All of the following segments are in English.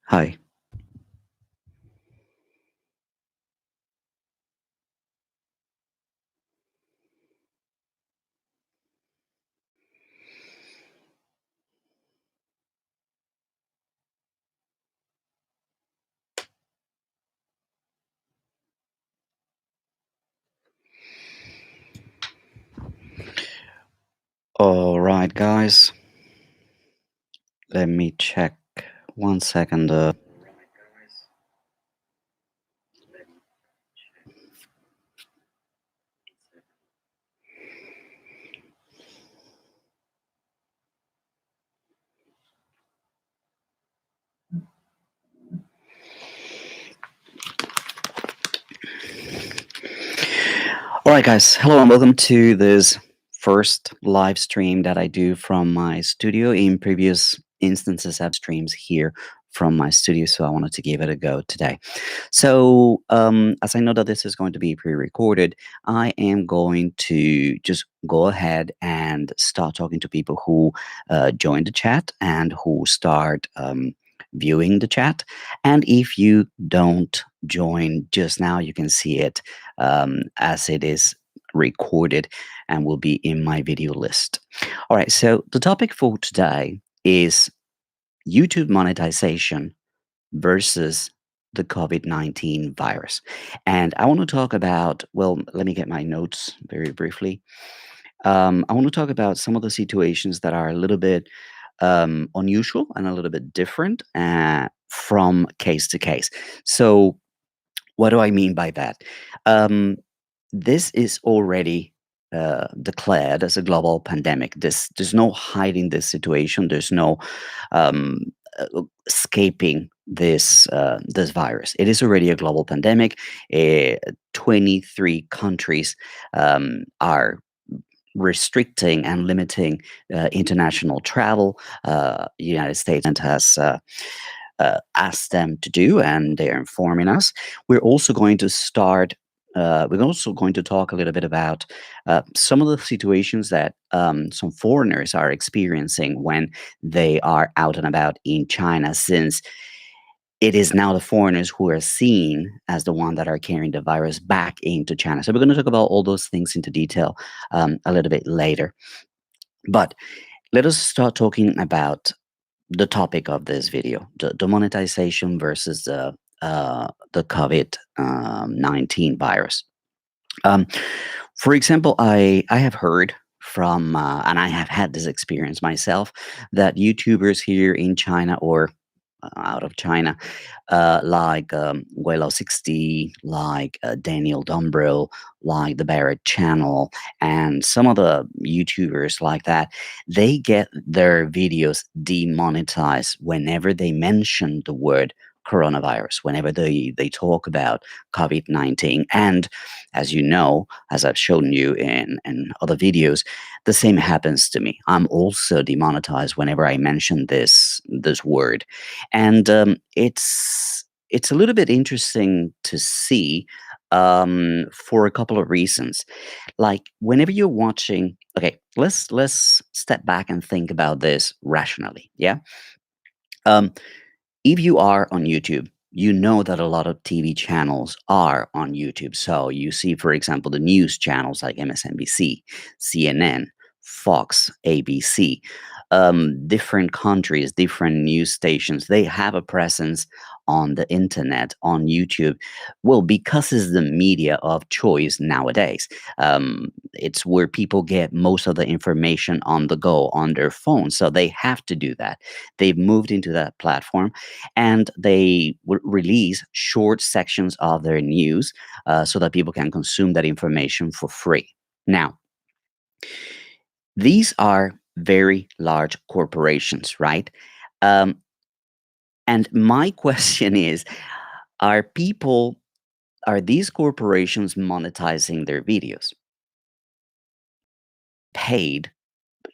Hi. All right, guys. Let me check 1 second. All right, guys. Hello and welcome to this first live stream that I do from my studio. In previous instances, I've streams here from my studio, so I wanted to give it a go today. So, as I know that this is going to be pre-recorded, I am going to just go ahead and start talking to people who join the chat and who start viewing the chat. And if you don't join just now, you can see it as it is recorded and will be in my video list. All right, so the topic for today is YouTube monetization versus the COVID-19 virus. And I want to talk about, well, let me get my notes very briefly. I want to talk about some of the situations that are a little bit unusual and a little bit different from case to case. So, what do I mean by that? Um, this is already declared as a global pandemic. There's no hiding this situation. There's no um, escaping this virus. It is already a global pandemic. 23 countries are restricting and limiting international travel. United States has asked them to do, and they're informing us. We're also going to start. We're also going to talk a little bit about some of the situations that some foreigners are experiencing when they are out and about in China, since it is now the foreigners who are seen as the one that are carrying the virus back into China. So we're going to talk about all those things into detail a little bit later. But let us start talking about the topic of this video, the monetization versus the COVID 19 virus. Um, for example, I have heard from, and I have had this experience myself, that YouTubers here in China or out of China, like Guelo60, like Daniel Dumbrell, like the Barrett Channel, and some of the YouTubers like that, they get their videos demonetized whenever they mention the word coronavirus, whenever they talk about COVID-19. And as you know, as I've shown you in other videos, the same happens to me. I'm also demonetized whenever I mention this word, and it's a little bit interesting to see for a couple of reasons. Like whenever you're watching, okay, let's step back and think about this rationally. Yeah, um, if you are on YouTube, you know that a lot of TV channels are on YouTube. So you see, for example, the news channels like MSNBC, CNN, Fox, ABC, different countries, different news stations, they have a presence on the internet, on YouTube. Well, because it's the media of choice nowadays. It's where people get most of the information on the go on their phone. So they have to do that. They've moved into that platform, and they release short sections of their news so that people can consume that information for free. Now, these are very large corporations, right? Um, and my question is, are people, are these corporations monetizing their videos paid,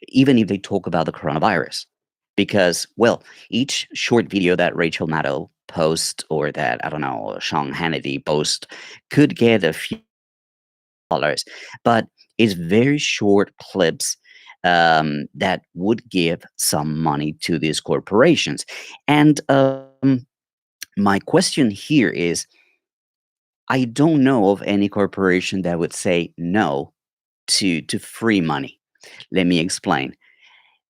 even if they talk about the coronavirus? Because, well, each short video that Rachel Maddow posts or that, I don't know, Sean Hannity post could get a few dollars, but it's very short clips that would give some money to these corporations. And My question here is, I don't know of any corporation that would say no to free money. Let me explain.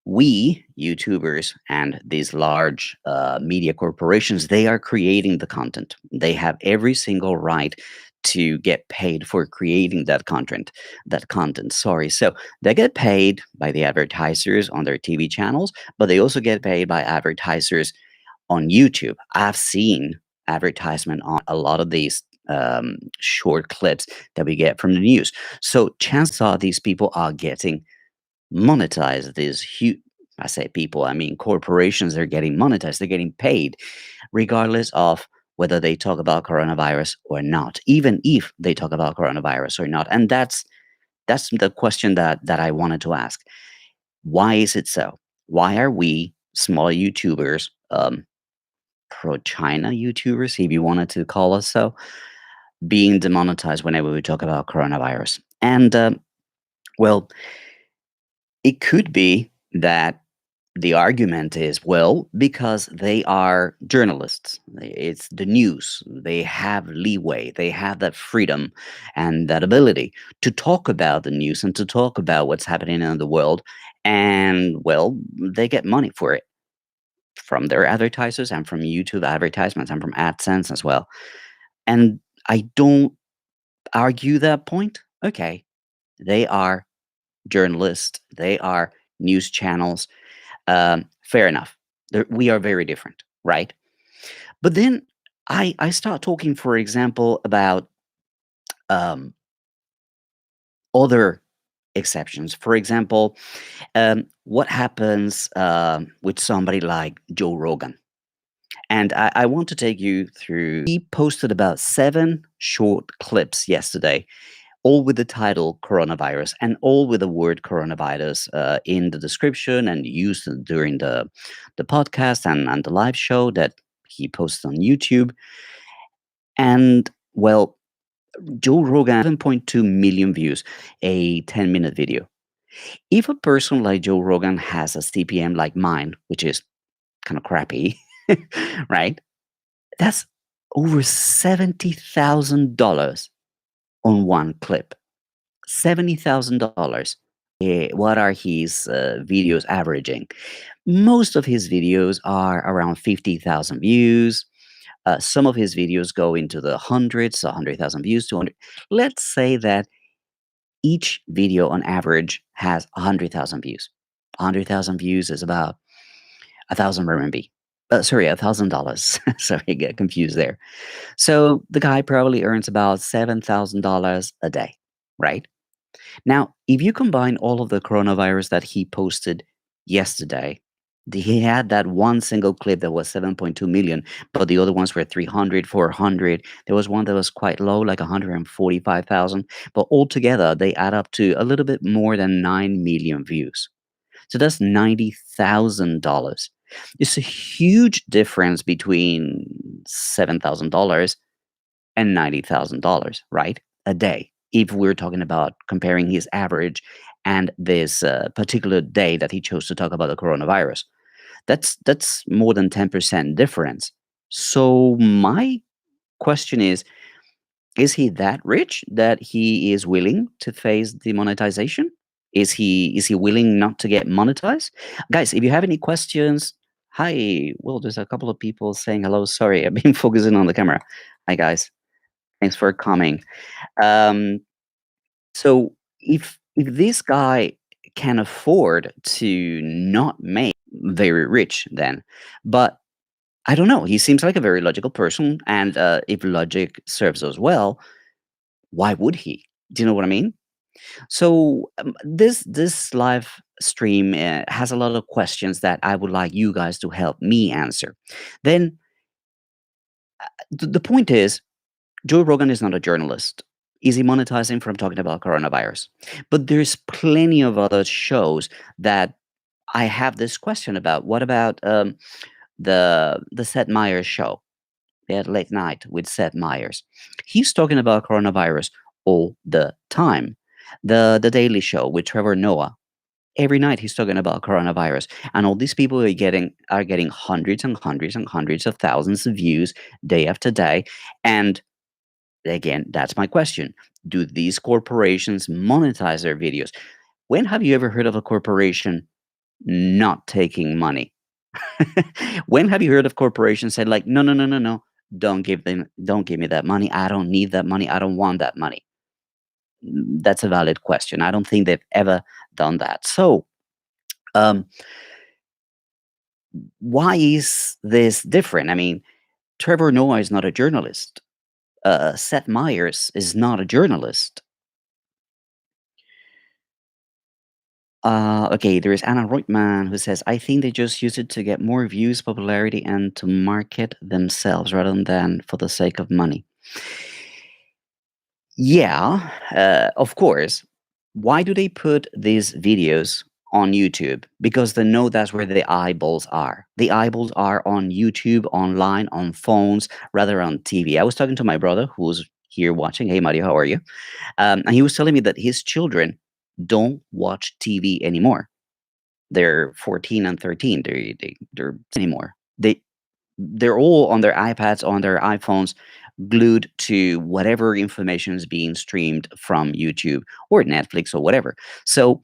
We YouTubers and these large media corporations, they are creating the content. They have every single right to get paid for creating that content, sorry. So they get paid by the advertisers on their TV channels, but they also get paid by advertisers on YouTube. I've seen advertisement on a lot of these short clips that we get from the news. So chances are these people are getting monetized. These huge, I say people, I mean corporations, are getting monetized. They're getting paid regardless of whether they talk about coronavirus or not, even if they talk about coronavirus or not. And that's the question that I wanted to ask. Why is it so? Why are we small YouTubers, pro China YouTubers, if you wanted to call us so, being demonetized whenever we talk about coronavirus? And well, it could be that the argument is, well, because they are journalists. It's the news. They have leeway. They have that freedom and that ability to talk about the news and to talk about what's happening in the world. And well, they get money for it from their advertisers and from YouTube advertisements and from AdSense as well. And I don't argue that point. Okay, they are journalists. They are news channels. Fair enough. We are very different, right? But then I start talking, for example, about um, other exceptions. For example, what happens with somebody like Joe Rogan? And I want to take you through. He posted about 7 short clips yesterday, all with the title coronavirus and all with the word coronavirus in the description and used during the podcast and the live show that he posted on YouTube. And well, Joe Rogan, 7.2 million views, a 10-minute video. If a person like Joe Rogan has a CPM like mine, which is kind of crappy, right? That's over $70,000 on one clip. $70,000. What are his videos averaging? Most of his videos are around 50,000 views. Some of his videos go into the hundreds, 100,000 views, 200. Let's say that each video on average has 100,000 views. 100,000 views is about 1,000 RMB. Sorry, $1,000. Sorry, I get confused there. So the guy probably earns about $7,000 a day, right? Now, if you combine all of the coronavirus that he posted yesterday, he had that one single clip that was 7.2 million, but the other ones were 300, 400. There was one that was quite low, like 145,000. But altogether, they add up to a little bit more than 9 million views. So that's $90,000. It's a huge difference between $7,000 and $90,000, right? A day. If we're talking about comparing his average and this particular day that he chose to talk about the coronavirus, that's more than 10% difference. So my question is he that rich that he is willing to face demonetization? Is he willing not to get monetized? Guys, if you have any questions, hi. Well, there's a couple of people saying hello. Sorry, I've been focusing on the camera. Hi guys. Thanks for coming. Um, so if this guy can afford to not make very rich, then, but I don't know. He seems like a very logical person, and if logic serves us well, why would he? Do you know what I mean? So this live stream has a lot of questions that I would like you guys to help me answer. Then the point is, Joe Rogan is not a journalist. Is he monetizing from talking about coronavirus? But there's plenty of other shows that I have this question about. What about the Seth Meyers show? At late night with Seth Meyers. He's talking about coronavirus all the time. The Daily Show with Trevor Noah. Every night he's talking about coronavirus, and all these people are getting hundreds and hundreds and hundreds of thousands of views day after day. And again, that's my question: do these corporations monetize their videos? When have you ever heard of a corporation not taking money? When have you heard of corporations said like, no, no, no, no, no, don't give me that money. I don't need that money. I don't want that money. That's a valid question. I don't think they've ever done that. So, um, why is this different? I mean, Trevor Noah is not a journalist. Seth Meyers is not a journalist. Okay, there is Anna Reutman who says, I think they just use it to get more views, popularity, and to market themselves rather than for the sake of money. Yeah, of course. Why do they put these videos on YouTube? Because they know that's where the eyeballs are. The eyeballs are on YouTube, online, on phones, rather on TV. I was talking to my brother who's here watching. Hey, Mario, how are you? And he was telling me that his children don't watch TV anymore. They're 14 and 13. They're anymore. They're all on their iPads, on their iPhones, glued to whatever information is being streamed from YouTube or Netflix or whatever. So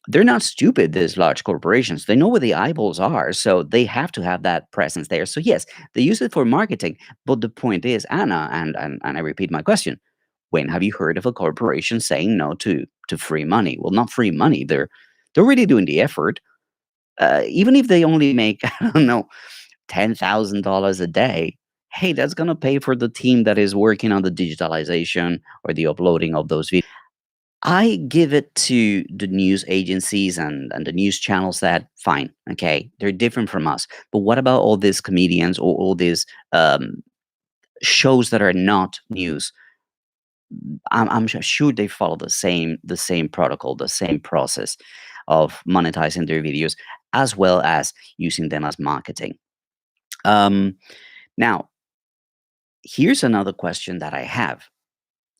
they're not stupid, these large corporations. They know where the eyeballs are, so they have to have that presence there. So yes, they use it for marketing. But the point is, Anna, and I repeat my question: when have you heard of a corporation saying no to free money? Well, not free money. They're really doing the effort. Even if they only make I don't know $10,000 a day, hey, that's gonna pay for the team that is working on the digitalization or the uploading of those videos. I give it to the news agencies and the news channels that fine, okay, they're different from us. But what about all these comedians or all these shows that are not news? I'm sure they follow the same protocol, the same process of monetizing their videos, as well as using them as marketing. Um, Now, here's another question that I have,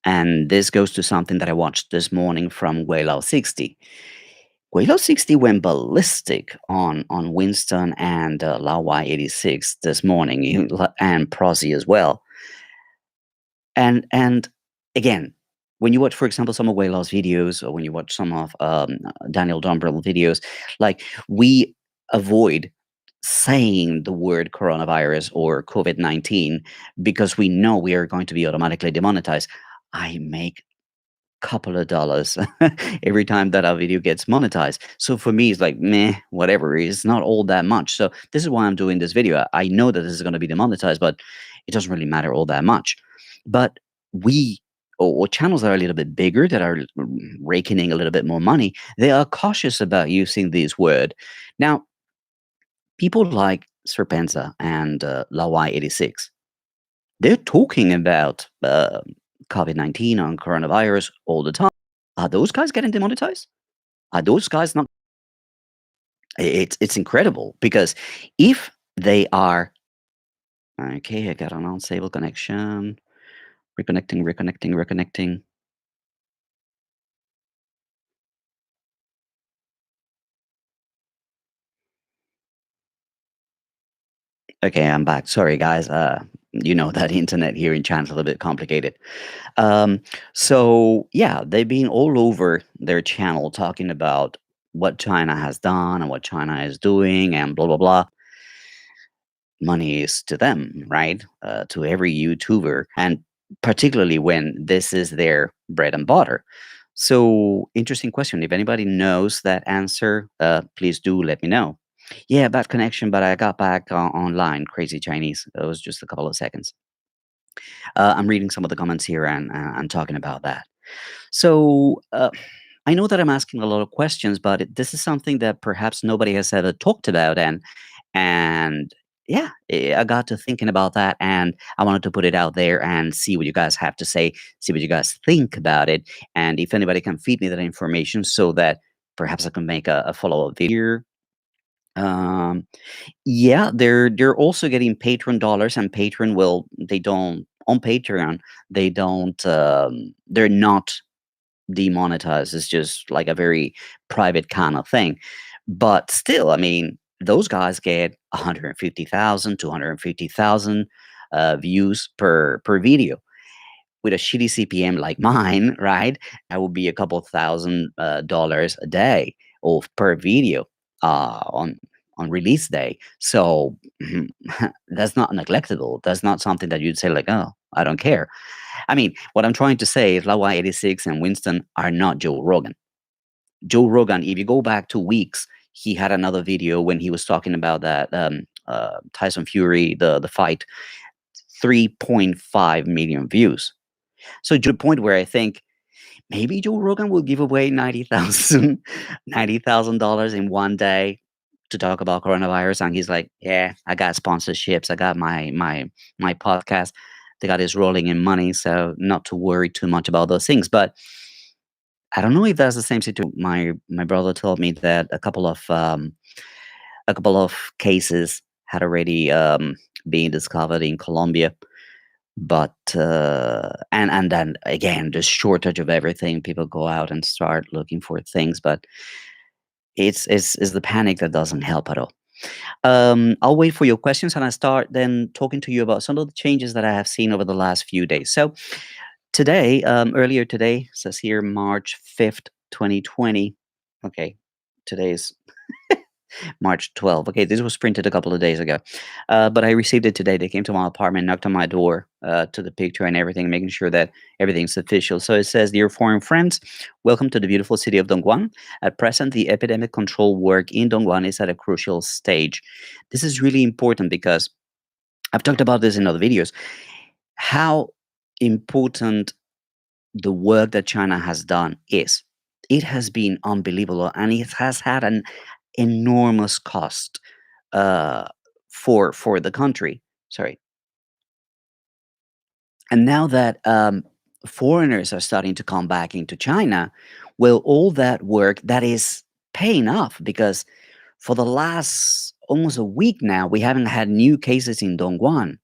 and this goes to something that I watched this morning from Waylo 60. Waylo 60 went ballistic on Winston and Lawai 86 this morning, and Prozzy as well. And again, when you watch, for example, some of Waylo's videos, or when you watch some of Daniel Dumbrell videos, like, we avoid saying the word coronavirus or COVID-19 because we know we are going to be automatically demonetized. I make couple of dollars every time that our video gets monetized. So for me, it's like, meh, whatever. It's not all that much. So this is why I'm doing this video. I know that this is going to be demonetized, but it doesn't really matter all that much. But we, or channels that are a little bit bigger, that are raking in a little bit more money, they are cautious about using this word. Now, people like Serpenza and Lawai 86, they're talking about COVID-19 and coronavirus all the time. Are those guys getting demonetized? Are those guys not? It's incredible because if they are okay, I got an unstable connection. Reconnecting, reconnecting, reconnecting. Okay, I'm back. Sorry, guys. You know that internet here in China's a little bit complicated. Um, so yeah, they've been all over their channel talking about what China has done and what China is doing and blah blah blah. Money is to them, right? To every YouTuber, and particularly when this is their bread and butter. So, interesting question. If anybody knows that answer, please do let me know. Yeah, bad connection, but I got back online. Crazy Chinese. It was just a couple of seconds. I'm reading some of the comments here and talking about that. So, I know that I'm asking a lot of questions, but this is something that perhaps nobody has ever talked about, and yeah, I got to thinking about that, and I wanted to put it out there and see what you guys have to say, see what you guys think about it, and if anybody can feed me that information so that perhaps I can make a follow up video. Um, yeah, they're also getting Patreon dollars, and Patreon will they don't on Patreon they don't they're not demonetized. It's just like a very private kind of thing. But still, I mean, those guys get 150,000, 250,000 views per video. With a shitty CPM like mine, right? That would be a couple thousand dollars a day of per video on release day. So that's not neglectable. That's not something that you'd say like, oh, I don't care. I mean, what I'm trying to say is Lawa 86 and Winston are not Joe Rogan. Joe Rogan, if you go back 2 weeks, he had another video when he was talking about that Tyson Fury, the fight, 3.5 million views. So to the point where I think maybe Joe Rogan will give away $90,000 in one day to talk about coronavirus, and he's like, "Yeah, I got sponsorships, I got my podcast, they got this rolling in money, so not to worry too much about those things." But I don't know if that's the same situation. My brother told me that a couple of cases had already been discovered in Colombia, but and then again the shortage of everything, people go out and start looking for things, but it's the panic that doesn't help at all. I'll wait for your questions and I start then talking to you about some of the changes that I have seen over the last few days. So today, earlier today, says here March 5th, 2020. Okay, today's March 12th. Okay, this was printed a couple of days ago, but I received it today. They came to my apartment, knocked on my door, took the picture and everything, making sure that everything's official. So it says, "Dear foreign friends, welcome to the beautiful city of Dongguan. At present, the epidemic control work in Dongguan is at a crucial stage." This is really important because I've talked about this in other videos. How important the work that China has done is. It has been unbelievable, and it has had an enormous cost uh, for the country. Sorry, and now that foreigners are starting to come back into China, well, all that work that is paying off because for the last almost a week now, we haven't had new cases in Dongguan.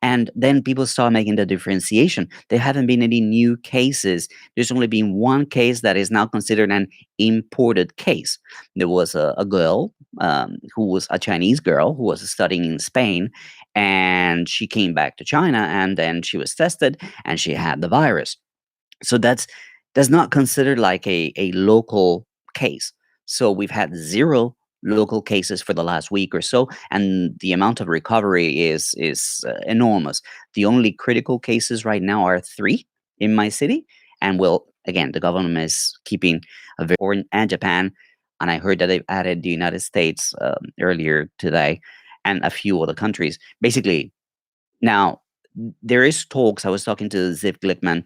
And then people start making the differentiation. There haven't been any new cases. There's only been one case that is now considered an imported case. There was a girl who was a Chinese girl who was studying in Spain, and she came back to China, and then she was tested, and she had the virus. So that's not considered like a local case. So we've had zero local cases for the last week or so, and the amount of recovery is enormous. The only critical cases right now are three in my city, and well, again, the government is keeping a very important, and Japan, and I heard that they've added the United States earlier today, and a few other countries. Basically, now, there is talks. I was talking to Ziv Glickman,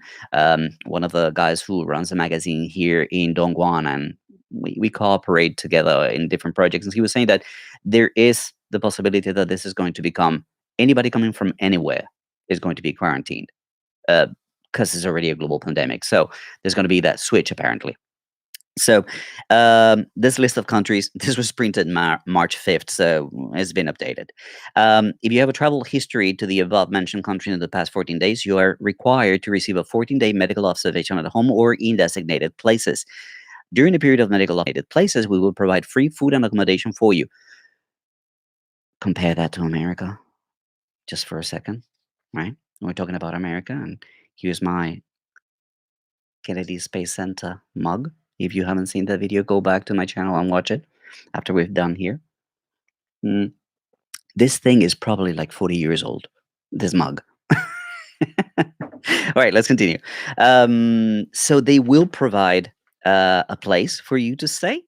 one of the guys who runs a magazine here in Dongguan, and we cooperate together in different projects. And he was saying that there is the possibility that this is going to become anybody coming from anywhere is going to be quarantined because it's already a global pandemic. So there's going to be that switch apparently. So this list of countries, this was printed March 5th, so it's been updated. If you have a travel history to the above mentioned country in the past 14 days, you are required to receive a 14-day medical observation at home or in designated places. During the period of medical designated places, we will provide free food and accommodation for you. Compare that to America, just for a second, right? We're talking about America, and here's my Kennedy Space Center mug. If you haven't seen that video, go back to my channel and watch it after we've done here. Mm, this thing is probably like 40 years old, this mug. All right, let's continue. So they will provide a place for you to stay,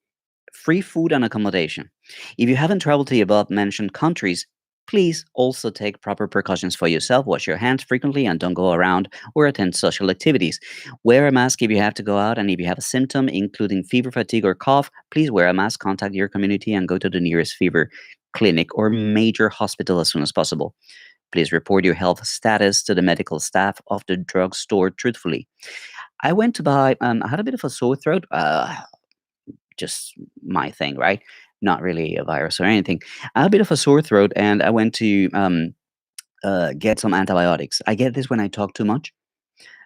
free food and accommodation. If you haven't traveled to the above mentioned countries, please also take proper precautions for yourself. Wash your hands frequently and don't go around or attend social activities. Wear a mask if you have to go out, and if you have a symptom, including fever, fatigue, or cough, please wear a mask, contact your community, and go to the nearest fever clinic or major hospital as soon as possible. Please report your health status to the medical staff of the drugstore truthfully. I went to buy, I had a bit of a sore throat. Just my thing, right? Not really a virus or anything. I had a bit of a sore throat, and I went to get some antibiotics. I get this when I talk too much.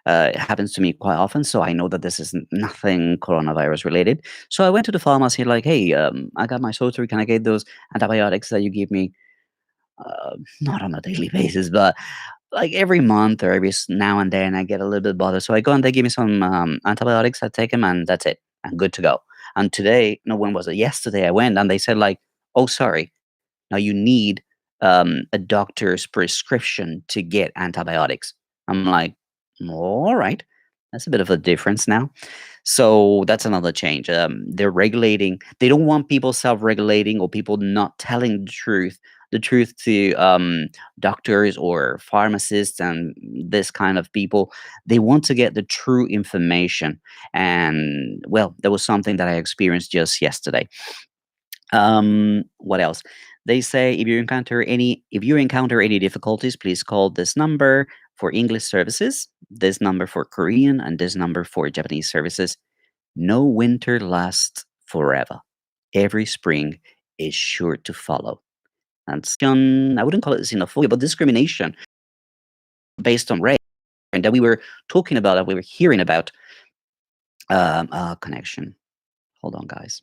It happens to me quite often, so I know that this is nothing coronavirus related. So I went to the pharmacy, like, hey, I got my surgery. Can I get those antibiotics that you give me? Not on a daily basis, but like every month or now and then, I get a little bit bothered. So I go and they give me some antibiotics. I take them, and that's it. I'm good to go. And today, no, when was it? Yesterday, I went and they said like, oh, sorry, now you need a doctor's prescription to get antibiotics. I'm like, all right, that's a bit of a difference now. So that's another change. They're regulating. They don't want people self-regulating or people not telling the truth to doctors or pharmacists and this kind of people. They want to get the true information. And well, that was something that I experienced just yesterday. What else? They say if you encounter any difficulties, please call this number for English services, this number for Korean, and this number for Japanese services. No winter lasts forever. Every spring is sure to follow. And I wouldn't call it xenophobia, but discrimination based on race, and that we were talking about, that we were hearing about. Connection. Hold on, guys.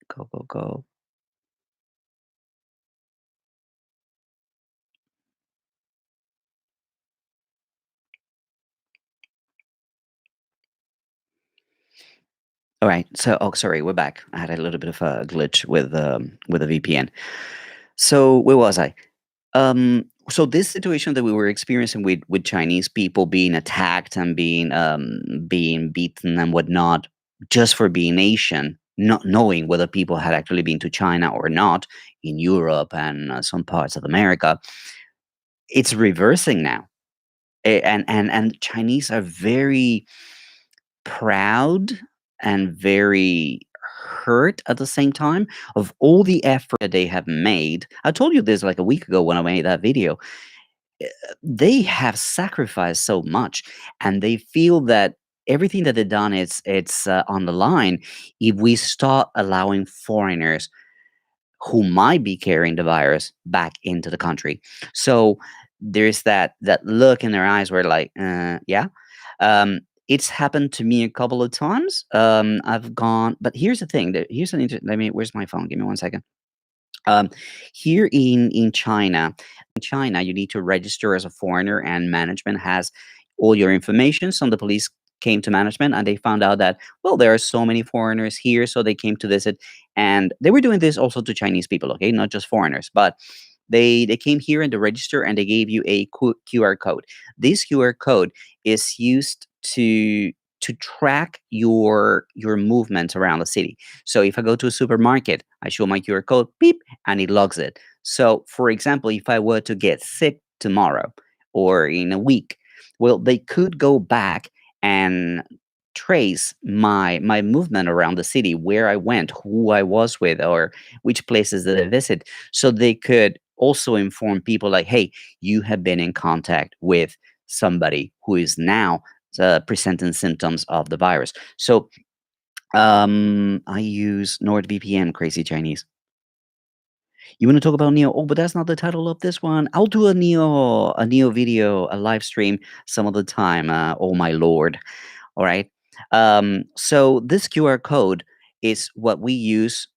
Go, go, go. All right. So, oh, sorry, we're back. I had a little bit of a glitch with a VPN. So, where was I? So this situation that we were experiencing with Chinese people being attacked and being beaten and whatnot, just for being Asian, not knowing whether people had actually been to China or not in Europe and some parts of America, it's reversing now. And Chinese are very proud and very hurt at the same time of all the effort that they have made. I told you this like a week ago when I made that video. They have sacrificed so much, and they feel that everything that they've done is it's on the line if we start allowing foreigners who might be carrying the virus back into the country. So there's that look in their eyes where like, yeah. It's happened to me a couple of times. I've gone, but here's the thing. Here's an let me. Where's my phone? Give me one second. Um, Here in China, you need to register as a foreigner, and management has all your information. So the police came to management, and they found out that well, there are so many foreigners here, so they came to visit, and they were doing this also to Chinese people, okay, not just foreigners, but they came here in the register and they gave you a QR code. This QR code is used to track your movements around the city. So if I go to a supermarket, I show my QR code, beep, and it logs it. So for example, if I were to get sick tomorrow or in a week, well, they could go back and trace my movement around the city, where I went, who I was with, or which places that I visit, so they could also inform people like, hey, you have been in contact with somebody who is now presenting symptoms of the virus. So I use NordVPN, crazy Chinese. You want to talk about Neo? Oh, but that's not the title of this one. I'll do a Neo video, a live stream some other time. Oh my lord! All right. So this QR code is what we use.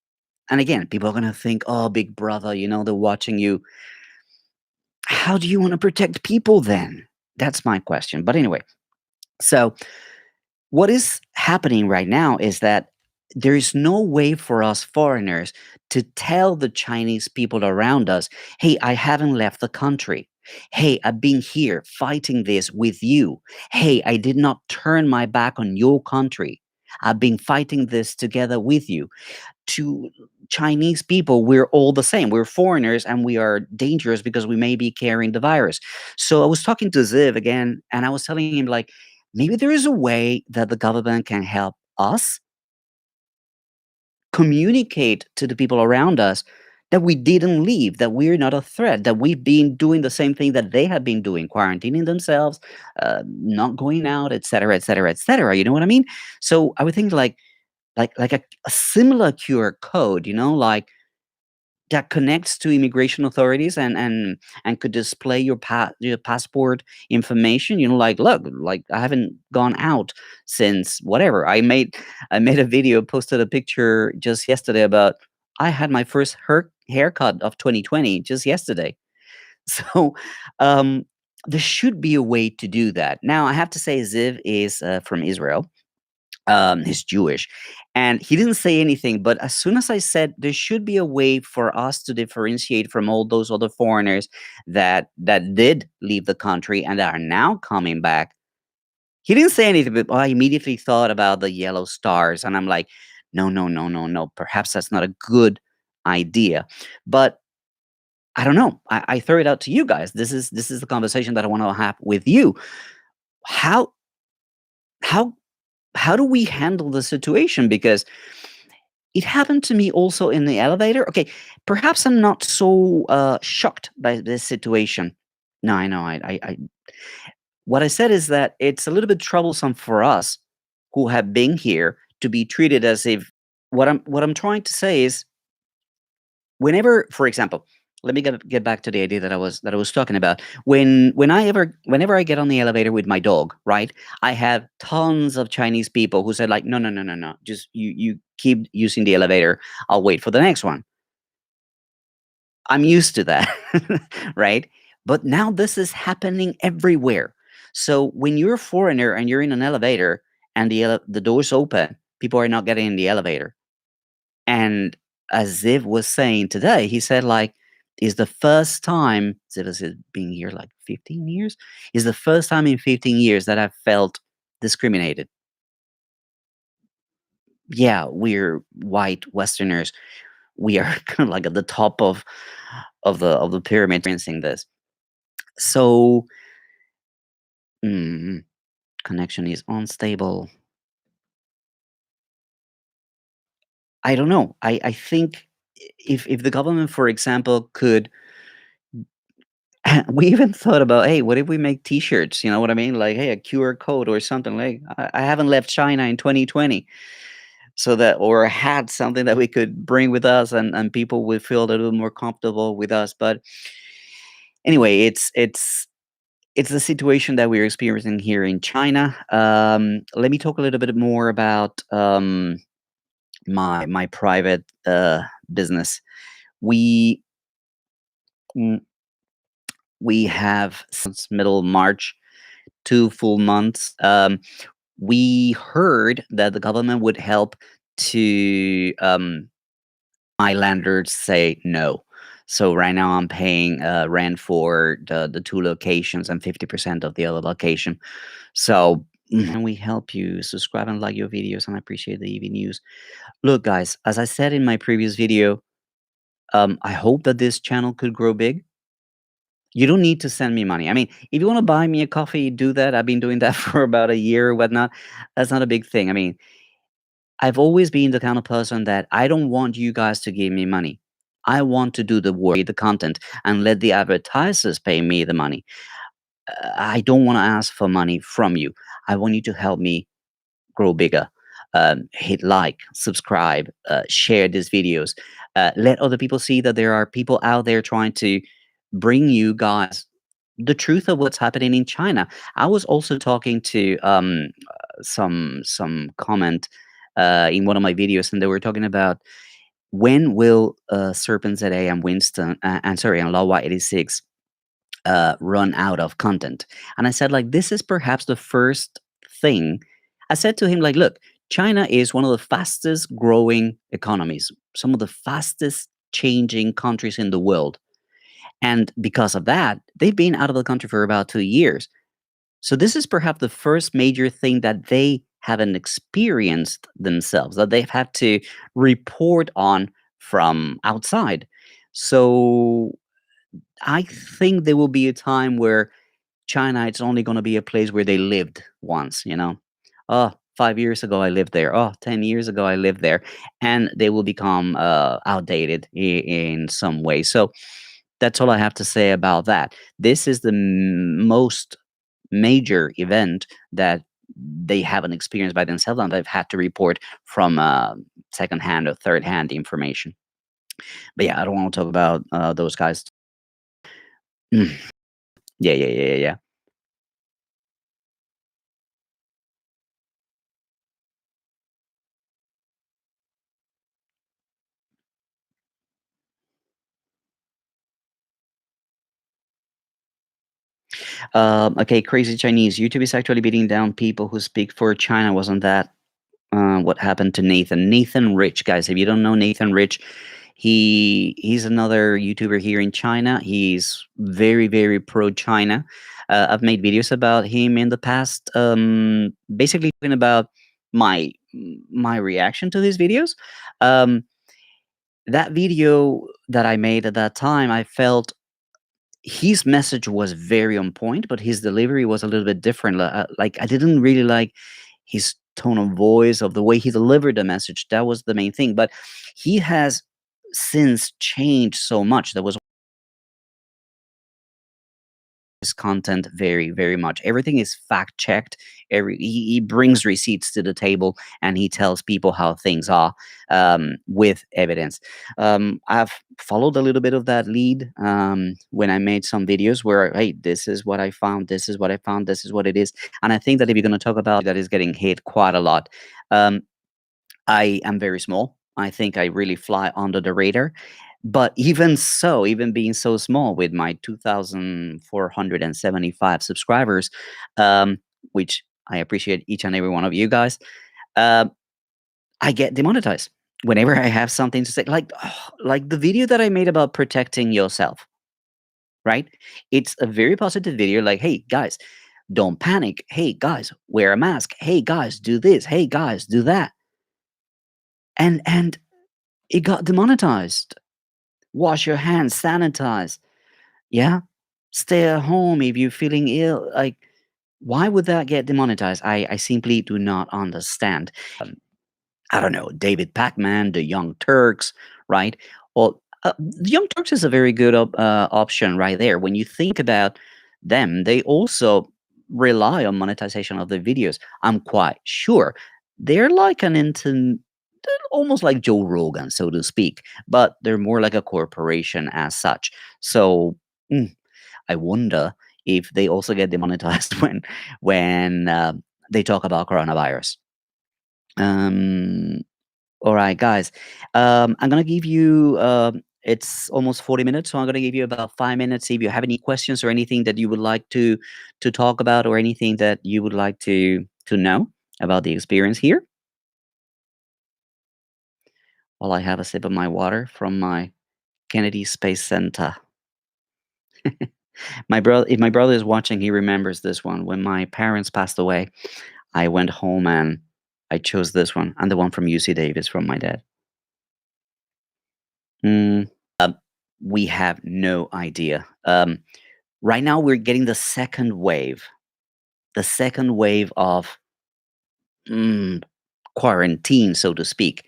And again, people are gonna think, "Oh, Big Brother, they're watching you." How do you want to protect people then? That's my question. But anyway, so what is happening right now is that there is no way for us foreigners to tell the Chinese people around us, hey, I haven't left the country. Hey, I've been here fighting this with you. Hey, I did not turn my back on your country. I've been fighting this together with you. To Chinese people, we're all the same. We're foreigners and we are dangerous because we may be carrying the virus. So I was talking to Ziv again, and I was telling him, like, maybe there is a way that the government can help us communicate to the people around us that we didn't leave, that we're not a threat, that we've been doing the same thing that they have been doing, quarantining themselves, not going out, etc., etc., etc. You know what I mean? So I would think like a similar QR code, like that connects to immigration authorities and could display your passport information. Like, look, like I haven't gone out since whatever. I made a video, posted a picture just yesterday about I had my first haircut of 2020 just yesterday. So um, there should be a way to do that. Now I have to say, Ziv is from Israel. He's Jewish, and he didn't say anything. But as soon as I said there should be a way for us to differentiate from all those other foreigners that did leave the country and that are now coming back, he didn't say anything. But I immediately thought about the yellow stars, and I'm like, no, no, no, no, no. Perhaps that's not a good idea. But I don't know. I throw it out to you guys. This is the conversation that I want to have with you. How how how do we handle the situation? Because it happened to me also in the elevator. Okay, perhaps I'm not so shocked by this situation. No, I know. What I said is that it's a little bit troublesome for us who have been here to be treated as if what I'm trying to say is whenever, for example, let me get back to the idea that I was talking about. Whenever I get on the elevator with my dog, right? I have tons of Chinese people who said like, no, no, no, no, no, just you keep using the elevator. I'll wait for the next one. I'm used to that, right? But now this is happening everywhere. So when you're a foreigner and you're in an elevator and the doors open, people are not getting in the elevator. And as Ziv was saying today, he said, like, is the first time, Ziv has been here like 15 years, is the first time in 15 years that I've felt discriminated. Yeah, we're white Westerners. We are kind of like at the top of the pyramid experiencing this. So, mm, connection is unstable. I don't know. I think if the government, for example, could we even thought about, hey, what if we make T-shirts? You know what I mean? Like, hey, a QR code or something. Like, I haven't left China in 2020, so that or had something that we could bring with us, and people would feel a little more comfortable with us. But anyway, it's the situation that we're experiencing here in China. Let me talk a little bit more about my private business. We mm, we have since middle March 2 full months. We heard that the government would help to my landlords say no. So right now I'm paying rent for the two locations and 50% of the other location. So can we help you subscribe and like your videos? And I appreciate the EV news. Look, guys, as I said in my previous video, I hope that this channel could grow big. You don't need to send me money. I mean, if you want to buy me a coffee, do that. I've been doing that for about a year or whatnot. That's not a big thing. I mean, I've always been the kind of person that I don't want you guys to give me money. I want to do the work, the content, and let the advertisers pay me the money. I don't want to ask for money from you. I want you to help me grow bigger. Hit like, subscribe, share these videos. Let other people see that there are people out there trying to bring you guys the truth of what's happening in China. I was also talking to some comment in one of my videos, and they were talking about when will Serpent ZA and Winston, and sorry, and Lawa 86 run out of content. And I said, like, this is perhaps the first thing. I said to him, like, look, China is one of the fastest growing economies, some of the fastest changing countries in the world. And because of that, they've been out of the country for about 2 years. So this is perhaps the first major thing that they haven't experienced themselves, that they've had to report on from outside. So I think there will be a time where China, it's only going to be a place where they lived once. Oh, 5 years ago I lived there. Oh, 10 years ago I lived there. And they will become outdated in some way. So that's all I have to say about that. This is the most major event that they haven't experienced by themselves, and they've had to report from second-hand or third-hand information. But yeah, I don't want to talk about those guys. Mm, yeah, yeah, yeah, yeah, yeah. Okay, crazy Chinese. YouTube is actually beating down people who speak for China. Wasn't that what happened to Nathan? Nathan Rich, guys. If you don't know Nathan Rich, he's another YouTuber here in China. He's very very pro China. I've made videos about him in the past. Basically talking about my my reaction to his videos. Um, that video that I made at that time, I felt his message was very on point, but his delivery was a little bit different. Like I didn't really like his tone of voice, of the way he delivered the message. That was the main thing. But he has since changed so much. There was his content very very much, everything is fact checked. He brings receipts to the table, and he tells people how things are, with evidence. I've followed a little bit of that lead, when I made some videos where, hey, this is what I found, this is what I found, this is what it is. And I think that if you're going to talk about that, is getting hit quite a lot. um, I am very small. I think I really fly under the radar. But even so, even being so small with my 2,475 subscribers, um, which I appreciate each and every one of you guys, uh, I get demonetized whenever I have something to say. Like the video that I made about protecting yourself, right? It's a very positive video. Like, hey guys, don't panic. Hey guys, wear a mask. Hey guys, do this. Hey guys, do that. And it got demonetized. Wash your hands, sanitize. Yeah. Stay at home if you're feeling ill. Like, why would that get demonetized? I simply do not understand. I don't know, David Pacman, the Young Turks, right? Well, the Young Turks is a very good option right there. When you think about them, they also rely on monetization of the videos. I'm quite sure they're like they're almost like Joe Rogan, so to speak, but they're more like a corporation as such. So I wonder if they also get demonetized when they talk about coronavirus. Um, all right, guys. I'm gonna give you. It's almost 40 minutes, so I'm gonna give you about 5 minutes. If you have any questions or anything that you would like to talk about, or anything that you would like to know about the experience here, while I have a sip of my water from my Kennedy Space Center. If my brother is watching, he remembers this one. When my parents passed away, I went home and I chose this one, and the one from UC Davis from my dad. Mm, we have no idea. Right now, we're getting the second wave of mm, quarantine, so to speak.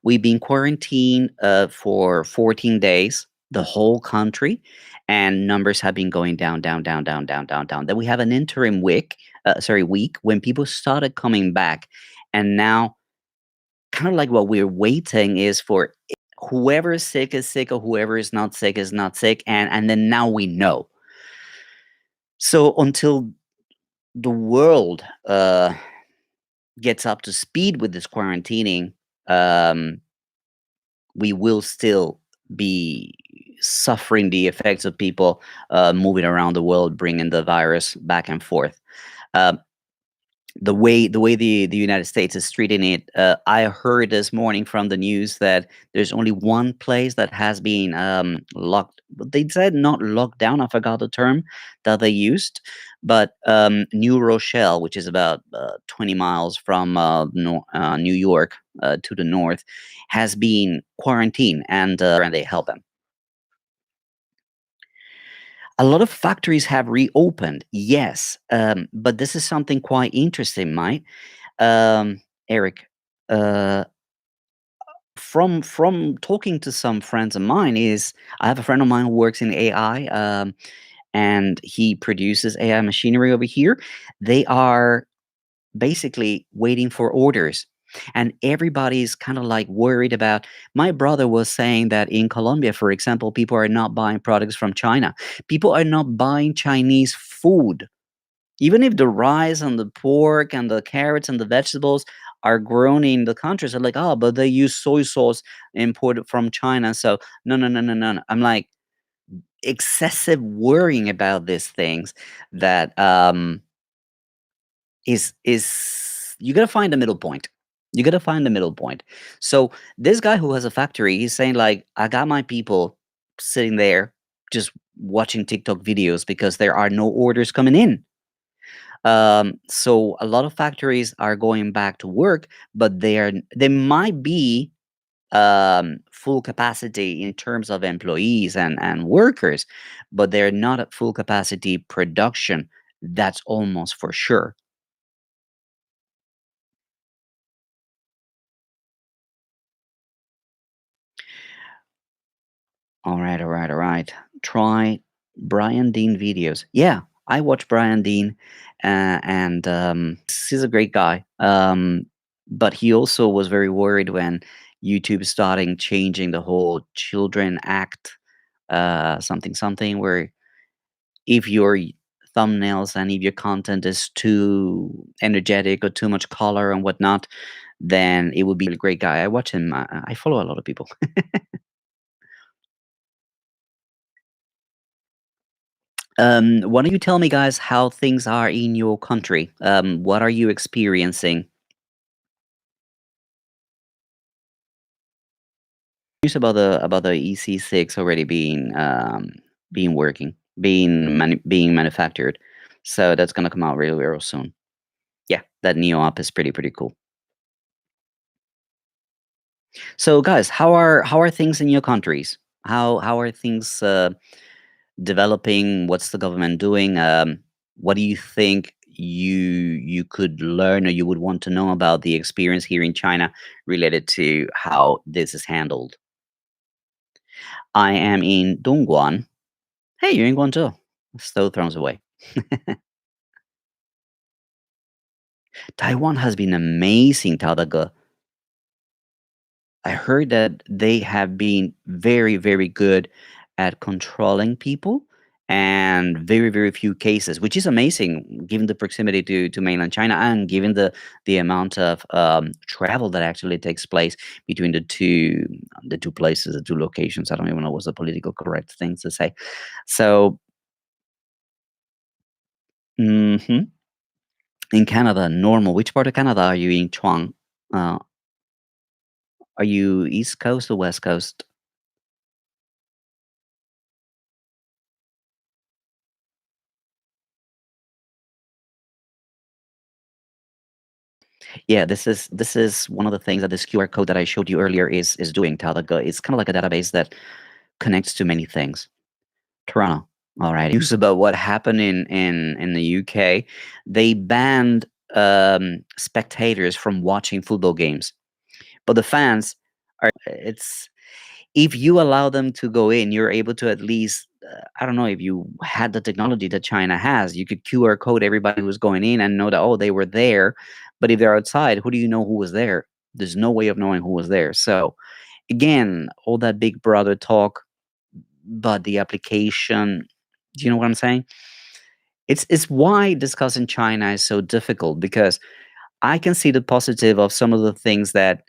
We've been quarantined for 14 days, the whole country, and numbers have been going down, down, down, down, down, down, down. Then we have an interim week when people started coming back, and now kind of like what we're waiting is for whoever is sick, or whoever is not sick, and then now we know. So until the world gets up to speed with this quarantining, um, we will still be suffering the effects of people moving around the world, bringing the virus back and forth. Um, the way the United States is treating it, I heard this morning from the news that there's only one place that has been locked. They said not locked down. I forgot the term that they used, but New Rochelle, which is about 20 miles from New York to the north, has been quarantined, and they help them. A lot of factories have reopened, yes, but this is something quite interesting, Mike. Eric, uh, from talking to some friends of mine, is I have a friend of mine who works in AI, and he produces AI machinery over here. They are basically waiting for orders. And everybody's kind of like worried about. My brother was saying that in Colombia, for example, people are not buying products from China. People are not buying Chinese food. Even if the rice and the pork and the carrots and the vegetables are grown in the country, so like, oh, but they use soy sauce imported from China. So no, no, no, no, no, no. I'm like, excessive worrying about these things that is you gotta find a middle point. You gotta find the middle point. So this guy who has a factory, he's saying like, I got my people sitting there just watching TikTok videos because there are no orders coming in. So a lot of factories are going back to work, but they might be full capacity in terms of employees and workers, but they're not at full capacity production. That's almost for sure. All right, all right, all right. Try Brian Dean videos. Yeah, I watch Brian Dean, and he's a great guy. But he also was very worried when YouTube starting changing the whole Children Act, something something, where if your thumbnails and if your content is too energetic or too much color and whatnot, then it would be a great guy. I watch him. I follow a lot of people. Why don't you tell me, guys, how things are in your country? What are you experiencing? News about the EC6 already being working, being manufactured. So that's gonna come out really real soon. Yeah, that Neo app is pretty cool. So, guys, how are things in your countries? How are things developing? What's the government doing? What do you think you could learn or you would want to know about the experience here in China related to how this is handled? I am in Dongguan. Hey, you're in Guangzhou. Stow throws away. Taiwan has been amazing, Tadaga. I heard that they have been very good at controlling people and very few cases, which is amazing given the proximity to mainland China and given the amount of travel that actually takes place between the two places, the two locations. I don't even know what's the political correct thing to say. So, mhm. In Canada, normal. Which part of Canada are you in, Chuang? Uh, are you East Coast or West Coast? Yeah, this is one of the things that this QR code that I showed you earlier is doing, Talaga. It's kind of like a database that connects to many things. Toronto. All right. News about what happened in the UK. They banned spectators from watching football games, but the fans are. It's if you allow them to go in, you're able to at least. I don't know if you had the technology that China has. You could QR code everybody who's going in and know that oh they were there, but if they're outside, who do you know who was there? There's no way of knowing who was there. So again, all that big brother talk, but the application. Do you know what I'm saying? It's why discussing China is so difficult because I can see the positive of some of the things that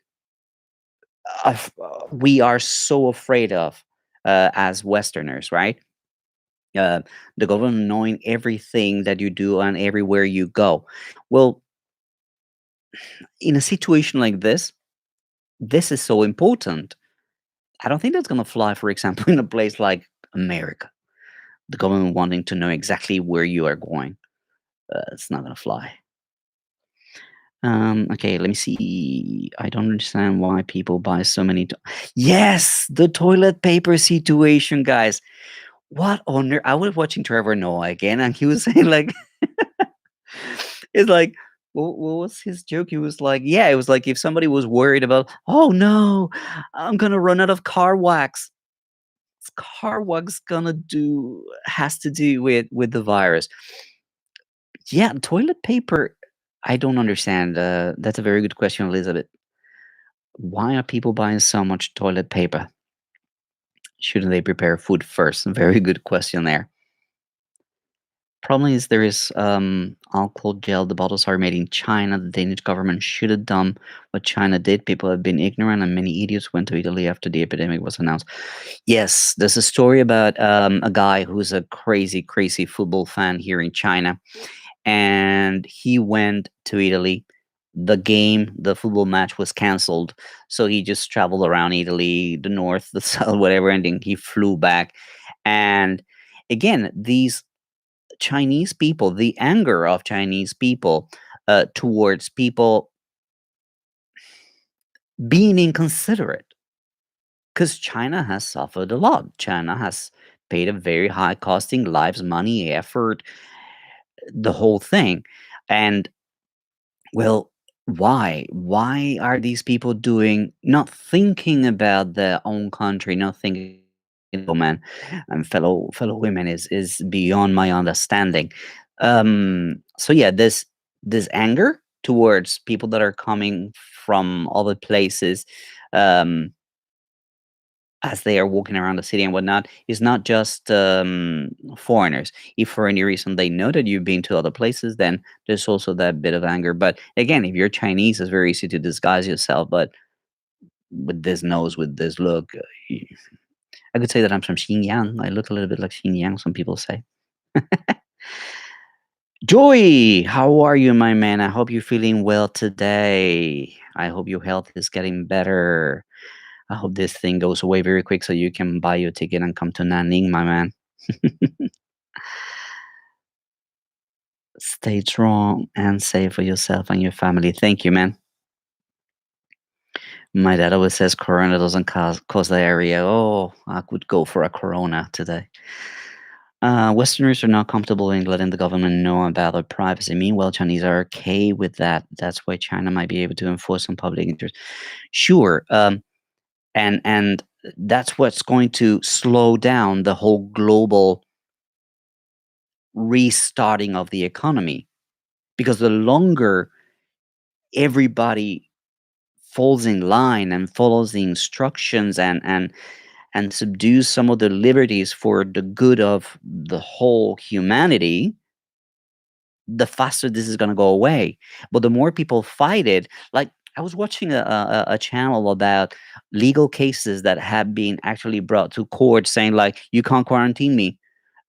we are so afraid of as Westerners, right? Uh, the government knowing everything that you do and everywhere you go. Well, in a situation like this is so important. I don't think that's going to fly, for example, in a place like America. The government wanting to know exactly where you are going. It's not going to fly. Okay, let me see. I don't understand why people buy so many. Yes, the toilet paper situation, guys. What on earth? I was watching Trevor Noah again, and he was saying like, it's like, what was his joke? He was like, yeah, it was like if somebody was worried about, oh no, I'm gonna run out of car wax. Car wax gonna do has to do with the virus. Yeah, toilet paper. I don't understand. That's a very good question, Elizabeth. Why are people buying so much toilet paper? Shouldn't they prepare food first? Very good question there. Problem is there is alcohol gel. The bottles are made in China. The Danish government should have done what China did. People have been ignorant, and many idiots went to Italy after the epidemic was announced. Yes, there's a story about a guy who's a crazy, crazy football fan here in China, and he went to Italy. The game, the football match was canceled, so he just traveled around Italy, the north, the south, whatever, and then he flew back. And again, these Chinese people, the anger of Chinese people towards people being inconsiderate, because China has suffered a lot. China has paid a very high costing lives, money, effort, the whole thing. And well, why? Why are these people doing not thinking about their own country, not thinking man and fellow women is beyond my understanding. So yeah, this anger towards people that are coming from other places, um, as they are walking around the city and whatnot, is not just foreigners. If for any reason they know that you've been to other places, then there's also that bit of anger. But again, if you're Chinese, it's very easy to disguise yourself. But with this nose, with this look, I could say that I'm from Xinjiang. I look a little bit like Xinjiang, some people say. Joy, how are you, my man? I hope you're feeling well today. I hope your health is getting better. I hope this thing goes away very quick so you can buy your ticket and come to Nanning, my man. Stay strong and safe for yourself and your family. Thank you, man. My dad always says Corona doesn't cause diarrhea. Oh, I could go for a Corona today. Westerners are not comfortable in letting the government know about their privacy. Meanwhile, Chinese are okay with that. That's why China might be able to enforce some public interest. Sure, and that's what's going to slow down the whole global restarting of the economy. Because the longer everybody falls in line and follows the instructions and subdues some of the liberties for the good of the whole humanity, the faster this is going to go away. But the more people fight it, like I was watching a channel about legal cases that have been actually brought to court saying like you can't quarantine me.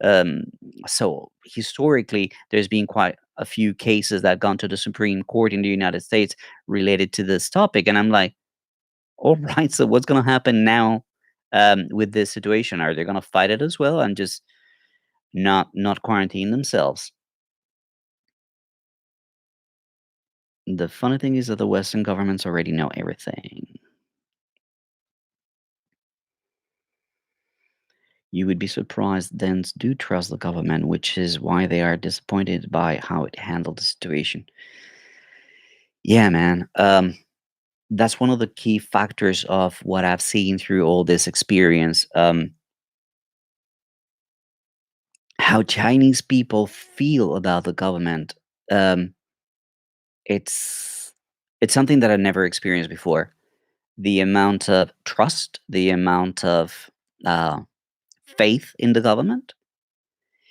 um, so historically there's been quite a few cases that gone to the Supreme Court in the United States related to this topic, and I'm like, all right, so what's going to happen now with this situation? Are they going to fight it as well and just not quarantine themselves? The funny thing is that the Western governments already know everything. You would be surprised Danes do trust the government, which is why they are disappointed by how it handled the situation. Yeah, man. That's one of the key factors of what I've seen through all this experience. How Chinese people feel about the government. Um, it's it's something that I've never experienced before. The amount of trust, the amount of uh, faith in the government.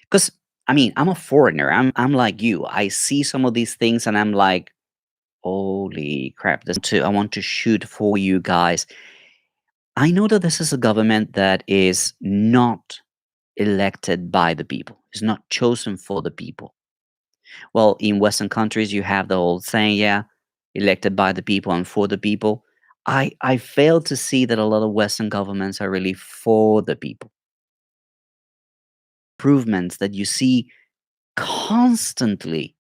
Because I mean, I'm a foreigner. I'm like you. I see some of these things, and I'm like, holy crap! I want to shoot for you guys. I know that this is a government that is not elected by the people. It's not chosen for the people. Well, in Western countries, you have the whole saying, yeah, elected by the people and for the people. I fail to see that a lot of Western governments are really for the people. Improvements that you see constantly,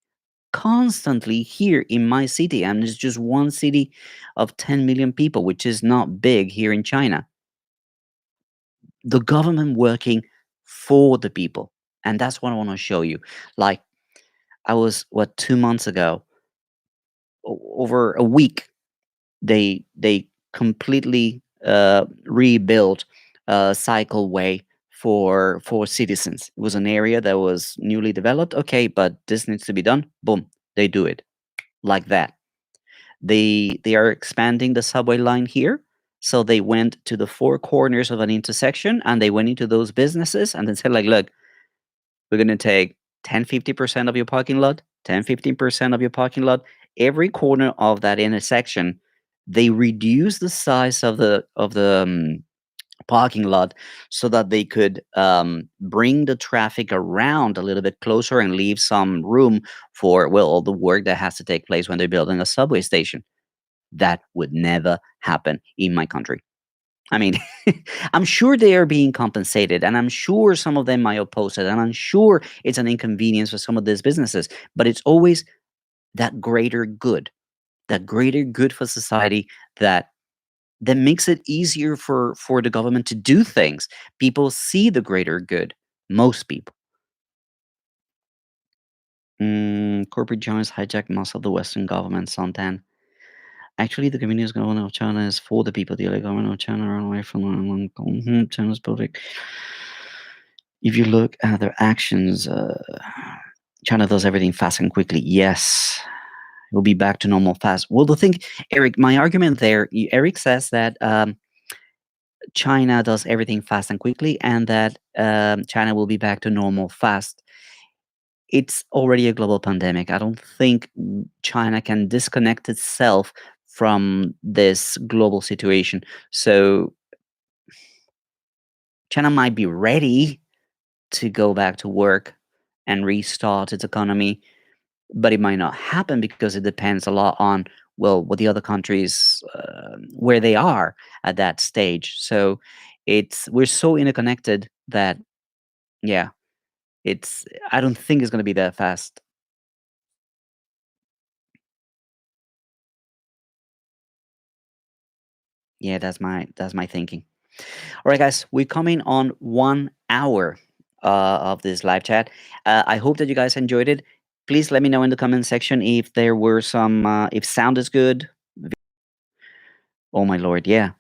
constantly here in my city, and it's just one city of 10 million people, which is not big here in China. The government working for the people. And that's what I want to show you. Like, I was, what, 2 months ago, over a week, they completely rebuilt a cycleway for citizens. It was an area that was newly developed. Okay, but this needs to be done. Boom, they do it like that. They are expanding the subway line here. So they went to the four corners of an intersection and they went into those businesses and then said, like, look, we're going to take 10-50% of your parking lot, 10-15% of your parking lot. Every corner of that intersection, they reduce the size of the parking lot so that they could bring the traffic around a little bit closer and leave some room for, well, all the work that has to take place when they're building a subway station. That would never happen in my country. I mean, I'm sure they are being compensated, and I'm sure some of them might oppose it, and I'm sure it's an inconvenience for some of these businesses, but it's always that greater good for society that makes it easier for the government to do things. People see the greater good. Most people. Corporate giants hijack most of the Western government, Santan. Actually, the Communist government of China is for the people. The elite government of China run away from China's public. If you look at their actions, China does everything fast and quickly. Yes, we'll be back to normal fast. Well, the thing, Eric, my argument there, Eric says that China does everything fast and quickly, and that China will be back to normal fast. It's already a global pandemic. I don't think China can disconnect itself from this global situation. So China might be ready to go back to work and restart its economy, but it might not happen because it depends a lot on, well, what the other countries where they are at that stage. So we're so interconnected that, yeah, it's I don't think it's going to be that fast. Yeah, that's my thinking. All right, guys, we're coming on 1 hour of this live chat. I hope that you guys enjoyed it. Please let me know in the comment section if there were some, if sound is good. Oh my lord, yeah,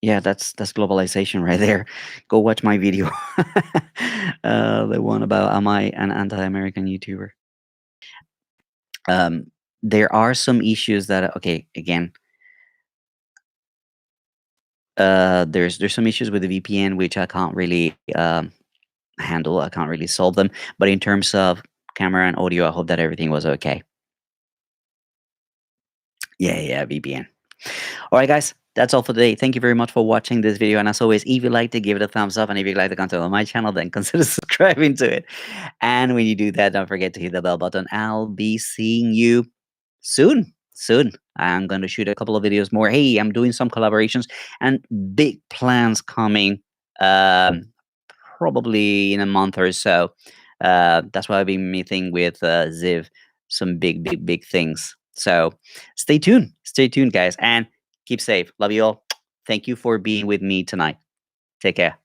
yeah, that's globalization right there. Go watch my video, the one about am I an anti-American YouTuber? Um, there are some issues that, okay, again, there's some issues with the VPN which I can't really handle. I can't really solve them. But in terms of camera and audio, I hope that everything was okay. Yeah, yeah, VPN. All right, guys, that's all for today. Thank you very much for watching this video. And as always, if you like to give it a thumbs up, and if you like the content on my channel, then consider subscribing to it. And when you do that, don't forget to hit the bell button. I'll be seeing you soon. Soon. I'm going to shoot a couple of videos more. Hey, I'm doing some collaborations and big plans coming. Um, Probably in a month or so. That's why I've been meeting with Ziv. Some big, big, big things. So stay tuned. Stay tuned, guys, and keep safe. Love you all. Thank you for being with me tonight. Take care.